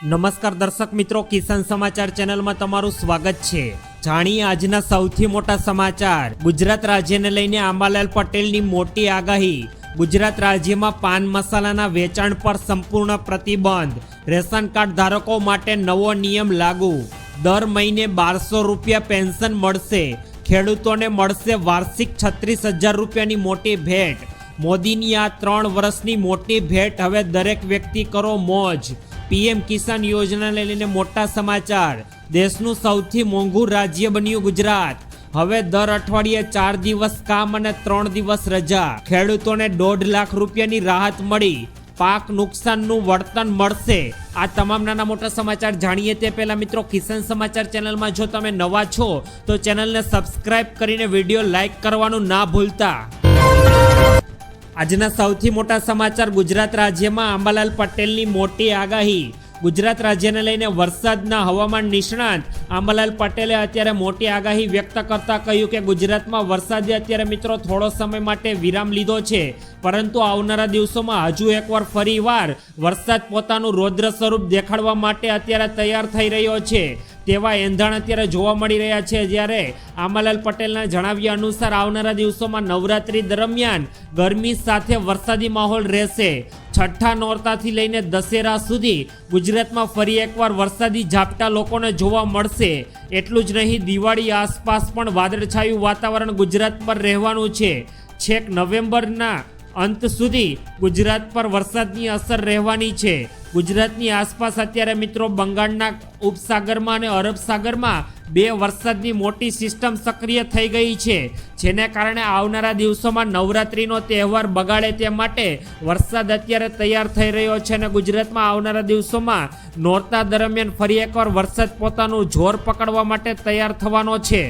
નમસ્કાર દર્શક મિત્રો, કિસાન સમાચાર ચેનલમાં તમારું સ્વાગત છે। જાણીએ આજના સૌથી મોટા સમાચાર। ગુજરાત રાજ્યને લઈને આંબાલાલ પટેલની મોટી આગાહી। ગુજરાત રાજ્યમાં પાન મસાલાના વેચાણ પર સંપૂર્ણ પ્રતિબંધ। રેશન કાર્ડ ધારકો માટે નવો નિયમ લાગુ। દર મહિને 1200 રૂપિયા પેન્શન મળશે। ખેડૂતોને મળશે વાર્ષિક 36,000 રૂપિયાની મોટી ભેટ। મોદીની આ 3 વર્ષની મોટી ભેટ, હવે દરેક વ્યક્તિ કરો મોજ। પીએમ કિસાન યોજનાને લઈને મોટા સમાચાર। દેશનું સૌથી મોંઘું રાજ્ય બન્યું ગુજરાત। હવે દર અઠવાડિયે 4 દિવસ કામ અને 3 દિવસ રજા। ખેડૂતોને 1.5 લાખ રૂપિયાની રાહત મળી। પાક નુકસાનનું વળતર મળશે। આ તમામ નાના મોટા સમાચાર જાણીએ તે પહેલા મિત્રો, કિસાન સમાચાર ચેનલમાં જો તમે નવા છો તો ચેનલને સબસ્ક્રાઇબ કરીને વિડીયો લાઈક કરવાનું ના ભૂલતા। આજના સૌથી મોટા સમાચાર। ગુજરાત રાજ્યમાં આંબાલાલ પટેલની મોટી આગાહી। ગુજરાત રાજ્યને લઈને વરસાદના હવામાન નિષ્ણાત આંબાલાલ પટેલે અત્યારે મોટી આગાહી વ્યક્ત કરતા કહ્યું કે ગુજરાતમાં વરસાદે અત્યારે મિત્રો થોડો સમય માટે વિરામ લીધો છે, પરંતુ આવનારા દિવસોમાં હજુ એકવાર ફરીવાર વરસાદ પોતાનું રૌદ્ર સ્વરૂપ દેખાડવા માટે અત્યારે તૈયાર થઈ રહ્યો છે તેવા એંધાણ અત્યારે જોવા મળી રહ્યા છે। જ્યારે આંબાલાલ પટેલના જણાવ્યા અનુસાર આવનારા દિવસોમાં નવરાત્રી દરમિયાન ગરમી સાથે વરસાદી માહોલ રહેશે। છઠ્ઠા નોરતાથી લઈને દશેરા સુધી ગુજરાતમાં ફરી એકવાર વરસાદી ઝાપટા લોકોને જોવા મળશે। એટલું જ નહીં, દિવાળી આસપાસ પણ વાદળછાયું વાતાવરણ ગુજરાત પર રહેવાનું છે। છેક નવેમ્બરના અંત સુધી ગુજરાત પર વરસાદની અસર રહેવાની છે। ગુજરાતની આસપાસ અત્યારે મિત્રો બંગાળના ઉપસાગરમાં અને અરબ સાગરમાં 2 વરસાદની મોટી સિસ્ટમ સક્રિય થઈ ગઈ છે, જેને કારણે આવનારા દિવસોમાં નવરાત્રીનો તહેવાર બગાડે તે માટે વરસાદ અત્યારે તૈયાર થઈ રહ્યો છે અને ગુજરાતમાં આવનારા દિવસોમાં નોરતા દરમિયાન ફરી એકવાર વરસાદ પોતાનું જોર પકડવા માટે તૈયાર થવાનો છે।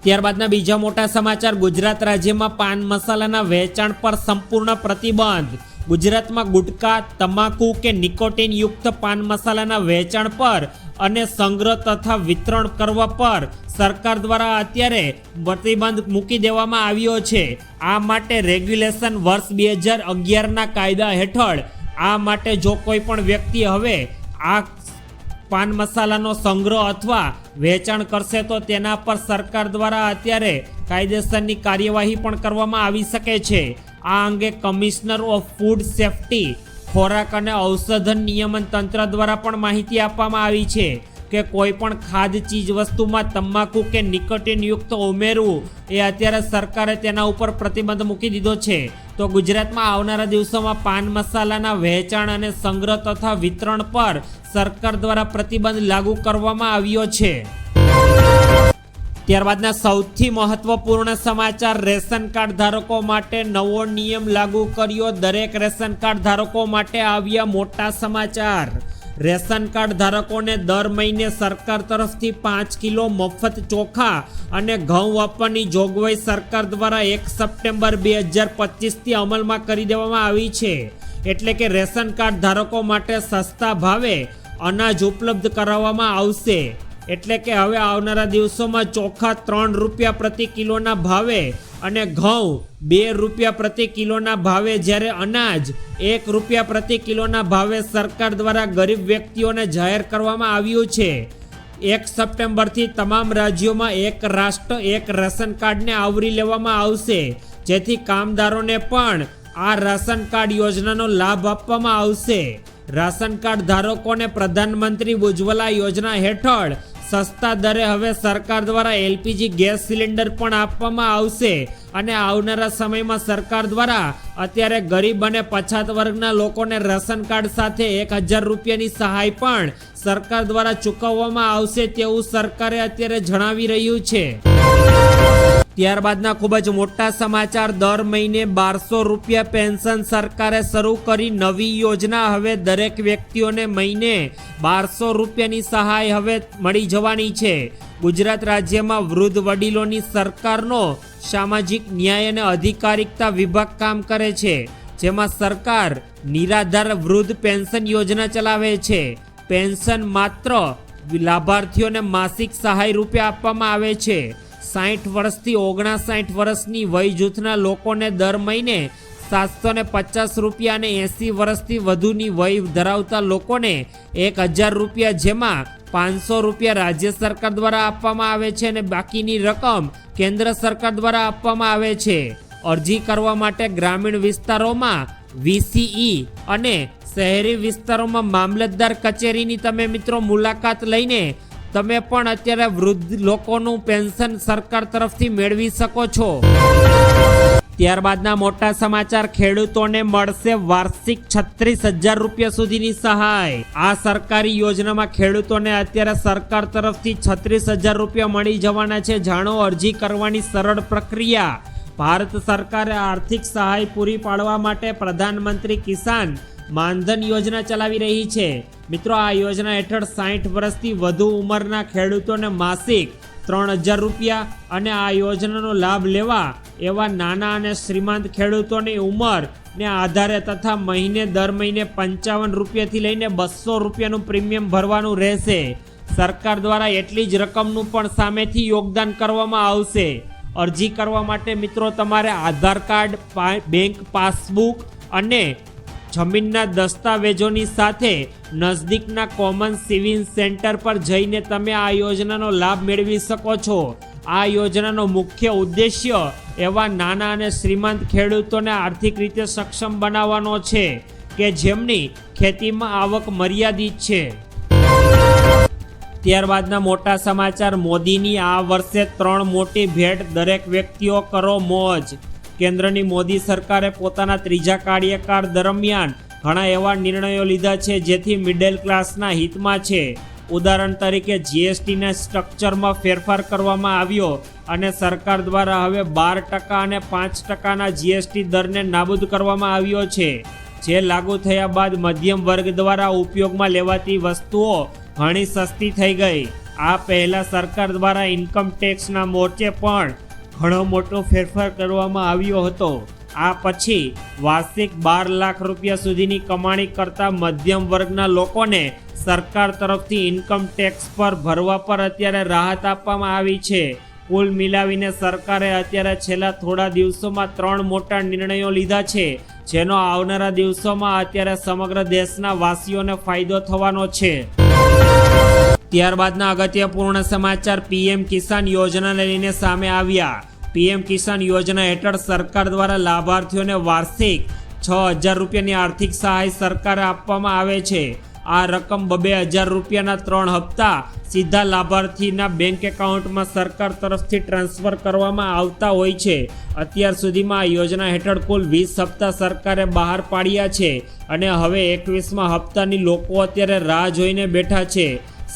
ત્યારબાદના બીજા મોટા સમાચાર। ગુજરાત રાજ્યમાં પાન મસાલાના વેચાણ પર સંપૂર્ણ પ્રતિબંધ। ગુજરાતમાં ગુટકા, તમાકુ કે નિકોટીન યુક્ત પાન મસાલાના વેચાણ પર અને સંગ્રહ તથા વિતરણ કરવા પર સરકાર દ્વારા અત્યારે પ્રતિબંધ મૂકી દેવામાં આવ્યો છે। આ માટે રેગ્યુલેશન વર્ષ 2011ના કાયદા હેઠળ આ માટે જો કોઈ પણ વ્યક્તિ હવે આ પાન મસાલાનો સંગ્રહ અથવા વેચાણ કરશે તો તેના પર સરકાર દ્વારા અત્યારે કાયદેસરની કાર્યવાહી પણ કરવામાં આવી શકે છે। આ અંગે કમિશનર ઓફ ફૂડ સેફ્ટી, ખોરાક અને ઔષધન નિયમન તંત્ર દ્વારા પણ માહિતી આપવામાં આવી છે કે કોઈ પણ ખાદ્ય ચીજ વસ્તુમાં તમાકુ કે નિકોટીન યુક્ત ઉમેરવું એ અત્યારે સરકારે તેના ઉપર પ્રતિબંધ મૂકી દીધો છે। તો ગુજરાતમાં આવનારા દિવસોમાં પાન મસાલાના વેચાણ અને સંગ્રહ તથા વિતરણ પર સરકાર દ્વારા પ્રતિબંધ લાગુ કરવામાં આવ્યો છે। ત્યારબાદના સૌથી મહત્વપૂર્ણ સમાચાર। રેશન કાર્ડ ધારકો માટે નવો નિયમ લાગુ કર્યો। દરેક રેશન કાર્ડ ધારકો માટે આવ્યા મોટા સમાચાર। રેશન કાર્ડ ધારકોને દર મહિને સરકાર તરફથી 5 કિલો મફત ચોખા અને ઘઉં આપવાની જોગવાઈ સરકાર દ્વારા 1 સપ્ટેમ્બર 2025થી અમલમાં કરી દેવામાં આવી છે। એટલે કે રેશન કાર્ડ ધારકો માટે સસ્તા ભાવે અનાજ ઉપલબ્ધ કરાવવામાં આવશે। એટલે કે હવે આવનારા દિવસોમાં ચોખા 3 રૂપિયા પ્રતિ કિલોના ભાવે અને ઘઉં 2 રૂપિયા પ્રતિ કિલોના ભાવે, જ્યારે અનાજ 1 રૂપિયા પ્રતિ કિલોના ભાવે સરકાર દ્વારા ગરીબ વ્યક્તિઓને જાહેર કરવામાં આવ્યું છે। 1 સપ્ટેમ્બરથી તમામ રાજ્યોમાં એક રાષ્ટ્ર એક રેશન કાર્ડને આવરી લેવામાં આવશે, જેથી કામદારોને પણ આ રાશન કાર્ડ યોજનાનો લાભ આપવામાં આવશે। રાશન કાર્ડ ધારકોને પ્રધાનમંત્રી ઉજ્જવલા યોજના હેઠળ સસ્તા દરે હવે સરકાર દ્વારા LPG ગેસ સિલિન્ડર પણ આપવામાં આવશે અને આવનારા સમયમાં સરકાર દ્વારા અત્યારે ગરીબ અને પછાત વર્ગના લોકોને રેશન કાર્ડ સાથે 1,000 રૂપિયાની સહાય પણ સરકાર દ્વારા ચૂકવવામાં આવશે તેવું સરકારે અત્યારે જણાવી રહ્યું છે। ત્યારબાદના ખૂબ જ મોટા સમાચાર। દર મહિને 1200 રૂપિયા પેન્શન સરકારે શરૂ કરી નવી યોજના। હવે દરેક વ્યક્તિઓને મહિને 1200 રૂપિયાની સહાય હવે મળી જવાની છે। ગુજરાત રાજ્યમાં વૃદ્ધ વડીલોની સરકારનો સામાજિક ન્યાય અને અધિકારિકતા વિભાગ કામ કરે છે, જેમાં સરકાર નિરાધાર વૃદ્ધ પેન્શન યોજના ચલાવે છે। પેન્શન માત્ર લાભાર્થીઓને માસિક સહાય રૂપે આપવામાં આવે છે। 60 વર્ષથી 59 વર્ષની વય જૂથના લોકોને દર મહિને 750 રૂપિયા અને 80 વર્ષથી વધુની વય ધરાવતા લોકોને 1000 રૂપિયા, જેમાં 500 રૂપિયા રાજ્ય સરકાર દ્વારા આપવામાં આવે છે અને બાકીની રકમ કેન્દ્ર સરકાર દ્વારા આપવામાં આવે છે. અરજી કરવા માટે ગ્રામીણ વિસ્તારોમાં VCE અને શહેરી વિસ્તારોમાં મામલતદાર કચેરીની તમે મિત્રો મુલાકાત લઈને તમે પણ અત્યારે વૃદ્ધ લોકોનું પેન્શન સરકાર તરફથી મેળવી શકો છો. ત્યારબાદના મોટા સમાચાર, ખેડૂતોને મળશે વાર્ષિક 36,000 રૂપિયા સુધીની સહાય. આ સરકારી યોજનામાં ખેડૂતોને અત્યારે સરકાર તરફથી 36,000 રૂપિયા મળી જવાના છે. જાણો અરજી કરવાની સરળ પ્રક્રિયા. ભારત સરકારે આર્થિક સહાય પૂરી પાડવા માટે પ્રધાનમંત્રી કિસાન માનધન યોજના ચલાવી રહી છે. મિત્રો, આ યોજના હેઠળ 60 વર્ષથી વધુ ઉંમરના ખેડૂતોને માસિક 3,000 રૂપિયા અને આ યોજનાનો લાભ લેવા એવા નાના અને શ્રીમંત ખેડૂતોની ઉંમરને આધારે તથા દર મહિને 55 રૂપિયાથી લઈને 200 રૂપિયાનું પ્રીમિયમ ભરવાનું રહેશે. સરકાર દ્વારા એટલી જ રકમનું પણ સામેથી યોગદાન કરવામાં આવશે. અરજી કરવા માટે મિત્રો તમારે આધાર કાર્ડ, બેંક પાસબુક અને જમીનના દસ્તાવેજોની સાથે નજદીકના કોમન સિવિલ સેન્ટર પર જઈને તમે આ યોજનાનો લાભ મેળવી શકો છો. આ યોજનાનો મુખ્ય ઉદ્દેશ્ય એવા નાના અને શ્રીમંત ખેડૂતોને આર્થિક રીતે સક્ષમ બનાવવાનો છે કે જેમની ખેતીમાં આવક મર્યાદિત છે. ત્યારબાદના મોટા સમાચાર, મોદીની આ વર્ષે 3 મોટી ભેટ, દરેક વ્યક્તિઓ કરો મોજ. કેન્દ્રની મોદી સરકારે પોતાના ત્રીજા કાર્યકાળ દરમિયાન ઘણા એવા નિર્ણયો લીધા છે જેથી મિડલ ક્લાસના હિતમાં છે. ઉદાહરણ તરીકે GSTના સ્ટ્રક્ચરમાં ફેરફાર કરવામાં આવ્યો અને સરકાર દ્વારા હવે 12% અને 5%ના GST દરને નાબૂદ કરવામાં આવ્યો છે, જે લાગુ થયા બાદ મધ્યમ વર્ગ દ્વારા ઉપયોગમાં લેવાતી વસ્તુઓ ઘણી સસ્તી થઈ ગઈ. આ પહેલા સરકાર દ્વારા ઇન્કમ ટેક્સના મોરચે પણ ઘણો મોટો ફેરફાર કરવામાં આવ્યો હતો. આ પછી વાર્ષિક 12 લાખ રૂપિયા સુધીની કમાણી કરતા મધ્યમ વર્ગના લોકોને સરકાર તરફથી ઇન્કમ ટેક્સ પર ભરવા પર અત્યારે રાહત આપવામાં આવી છે. કુલ મિલાવીને સરકારે અત્યારે છેલ્લા થોડા દિવસોમાં 3 મોટા નિર્ણયો લીધા છે, જેનો આવનારા દિવસોમાં અત્યારે સમગ્ર દેશના વાસીઓને ફાયદો થવાનો છે. ત્યારબાદના અગત્યપૂર્ણ સમાચાર, PM કિસાન યોજનાને લઈને સામે આવ્યા. PM કિસાન યોજના હેઠળ સરકાર દ્વારા લાભાર્થીઓને વાર્ષિક 6,000 રૂપિયાની આર્થિક સહાય સરકારે આપવામાં આવે છે. આ રકમ 2,000 રૂપિયાના 3 હપ્તા સીધા લાભાર્થીના બેંક એકાઉન્ટમાં સરકાર તરફથી ટ્રાન્સફર કરવામાં આવતા હોય છે. અત્યાર સુધીમાં આ યોજના હેઠળ કુલ 20 હપ્તા સરકારે બહાર પાડ્યા છે અને હવે 21મા હપ્તાની લોકો અત્યારે રાહ જોઈને બેઠા છે.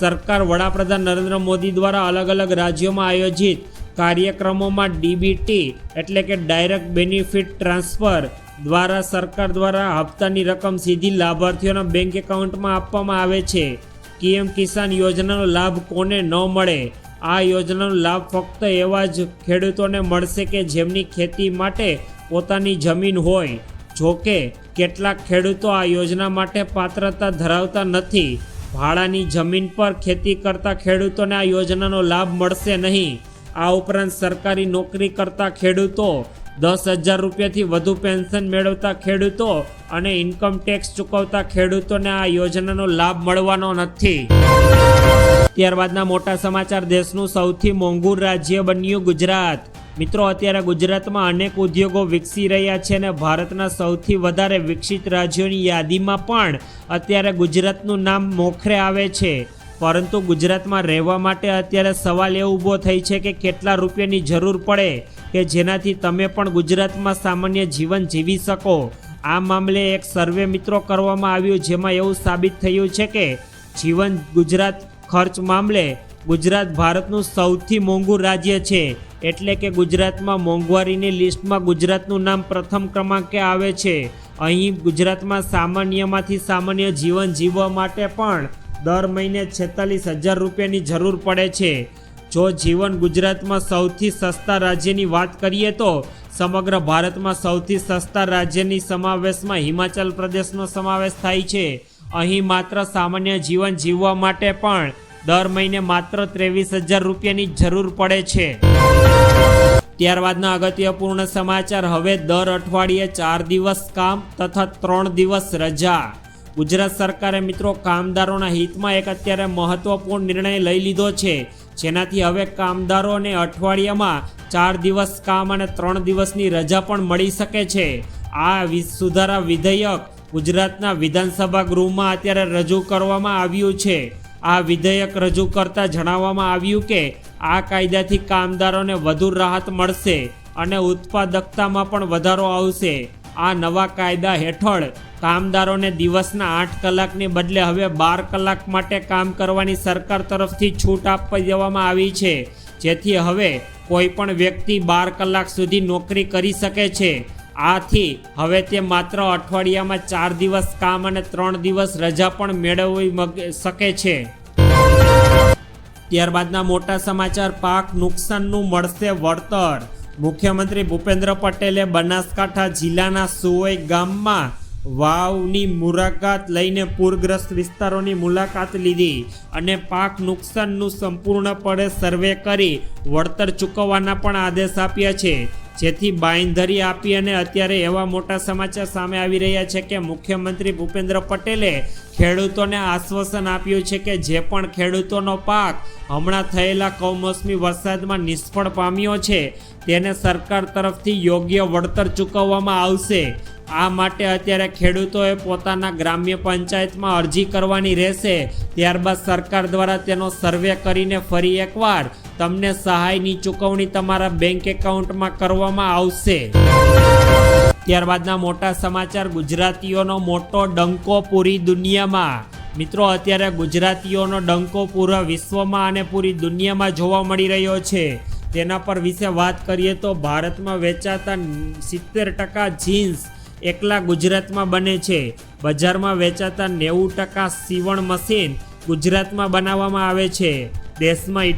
સરકાર વડાપ્રધાન નરેન્દ્ર મોદી દ્વારા અલગ અલગ રાજ્યોમાં આયોજિત કાર્યક્રમોમાં DBT એટલે કે ડાયરેક્ટ બેનિફિટ ટ્રાન્સફર દ્વારા સરકાર દ્વારા હપ્તાની રકમ સીધી લાભાર્થીઓના બેંક એકાઉન્ટમાં આપવામાં આવે છે. PM કિસાન યોજનાનો લાભ કોને ન મળે? આ યોજનાનો લાભ ફક્ત એવા જ ખેડૂતોને મળશે કે જેમની ખેતી માટે પોતાની જમીન હોય. જોકે કેટલાક ખેડૂતો આ યોજના માટે પાત્રતા ધરાવતા નથી. ભાડાની જમીન પર ખેતી કરતા ખેડૂતોને આ યોજનાનો લાભ મળશે નહીં. આ ઉપરાંત સરકારી નોકરી કરતા ખેડૂતો, 10,000 રૂપિયાથી વધુ પેન્શન મેળવતા ખેડૂતો અને ઇન્કમ ટેક્સ ચૂકવતા ખેડૂતોને આ યોજનાનો લાભ મળવાનો નથી. ત્યારબાદના મોટા સમાચાર, દેશનું સૌથી મોંઘું રાજ્ય બન્યું ગુજરાત. મિત્રો, અત્યારે ગુજરાતમાં અનેક ઉદ્યોગો વિકસી રહ્યા છે અને ભારતના સૌથી વધારે વિકસિત રાજ્યોની યાદીમાં પણ અત્યારે ગુજરાતનું નામ મોખરે આવે છે. પરંતુ ગુજરાતમાં રહેવા માટે અત્યારે સવાલ એ ઊભો થઈ છે કે કેટલા રૂપિયાની જરૂર પડે કે જેનાથી તમે પણ ગુજરાતમાં સામાન્ય જીવન જીવી શકો. આ મામલે એક સર્વે મિત્રો કરવામાં આવ્યું, જેમાં એવું સાબિત થયું છે કે જીવન ગુજરાત ખર્ચ મામલે ગુજરાત ભારતનું સૌથી મોંઘું રાજ્ય છે. એટલે કે ગુજરાતમાં મોંઘવારીની લિસ્ટમાં ગુજરાતનું નામ પ્રથમ ક્રમાંકે આવે છે. અહીં ગુજરાતમાં સામાન્યમાંથી સામાન્ય જીવન જીવવા માટે પણ દર મહિને 46,000 રૂપિયાની જરૂર પડે છે. જો જીવન ગુજરાતમાં સૌથી સસ્તા રાજ્યની વાત કરીએ તો સમગ્ર ભારતમાં સૌથી સસ્તા રાજ્યની સમાવેશમાં હિમાચલ પ્રદેશનો સમાવેશ થાય છે. અહીં માત્ર સામાન્ય જીવન જીવવા માટે પણ દર મહિને માત્ર 23,000 રૂપિયાની જરૂર પડે છે. ત્યારબાદના અગત્યપૂર્ણ સમાચાર હવે દર અઠવાડિયે 4 દિવસ કામ તથા 3 દિવસ રજા. ગુજરાત સરકારે મિત્રો કામદારોના હિતમાં એક અત્યારે મહત્વપૂર્ણ નિર્ણય લઈ લીધો છે, જેનાથી હવે કામદારોને અઠવાડિયામાં 4 દિવસ કામ અને 3 દિવસની રજા પણ મળી શકે છે. આ સુધારા વિધેયક ગુજરાતના વિધાનસભા ગૃહમાં અત્યારે રજૂ કરવામાં આવ્યું છે. આ વિધેયક રજૂ કરતા જણાવવામાં આવ્યું કે આ કાયદાથી કામદારોને વધુ રાહત મળશે અને ઉત્પાદકતામાં પણ વધારો આવશે. આ નવા કાયદા હેઠળ કામદારોને દિવસના 8 કલાકને બદલે હવે 12 કલાક માટે કામ કરવાની સરકાર તરફથી છૂટ આપી દેવામાં આવી છે, જેથી હવે કોઈ પણ વ્યક્તિ 12 કલાક સુધી નોકરી કરી શકે છે. આથી હવે તે માત્ર અઠવાડિયામાં 4 દિવસ કામ અને 3 દિવસ રજા પણ મેળવી શકે છે. ત્યારબાદના મોટા સમાચાર, પાક નુકસાનનું મળશે વળતર. મુખ્યમંત્રી ભૂપેન્દ્ર પટેલે બનાસકાંઠા જિલ્લાના સુવઈ ગામમાં વાવની મુલાકાત લઈને પૂરગ્રસ્ત વિસ્તારોની મુલાકાત લીધી અને પાક નુકસાનનું સંપૂર્ણપણે સર્વે કરી વળતર ચૂકવવાના પણ આદેશ આપ્યા છે, જેથી બાંયધરી આપી. અને અત્યારે એવા મોટા સમાચાર સામે આવી રહ્યા છે કે મુખ્યમંત્રી ભૂપેન્દ્ર પટેલે ખેડૂતોને આશ્વાસન આપ્યું છે કે જે પણ ખેડૂતોનો પાક હમણાં થયેલા કમોસમી વરસાદમાં નિષ્ફળ પામ્યો છે તેને સરકાર તરફથી યોગ્ય વળતર ચૂકવવામાં આવશે. આ માટે અત્યારે ખેડૂતોએ પોતાના ગ્રામ્ય પંચાયતમાં અરજી કરવાની રહેશે. ત્યારબાદ સરકાર દ્વારા તેનો સર્વે કરીને ફરી એકવાર તમને સહાયની ચૂકવણી તમારા બેંક એકાઉન્ટમાં કરવામાં આવશે. ત્યારબાદના મોટા સમાચાર, ગુજરાતીઓનો મોટો ડંકો પૂરી દુનિયામાં. મિત્રો અત્યારે ગુજરાતીઓનો ડંકો પૂરા વિશ્વમાં અને પૂરી દુનિયામાં જોવા મળી રહ્યો છે. તેના પર વિશે વાત કરીએ તો ભારતમાં વેચાતા 70% જીન્સ એકલા ગુજરાતમાં બને છે. બજારમાં વેચાતા 90% સીવણ મશીન ગુજરાતમાં બનાવવામાં આવે છે. દેશમાં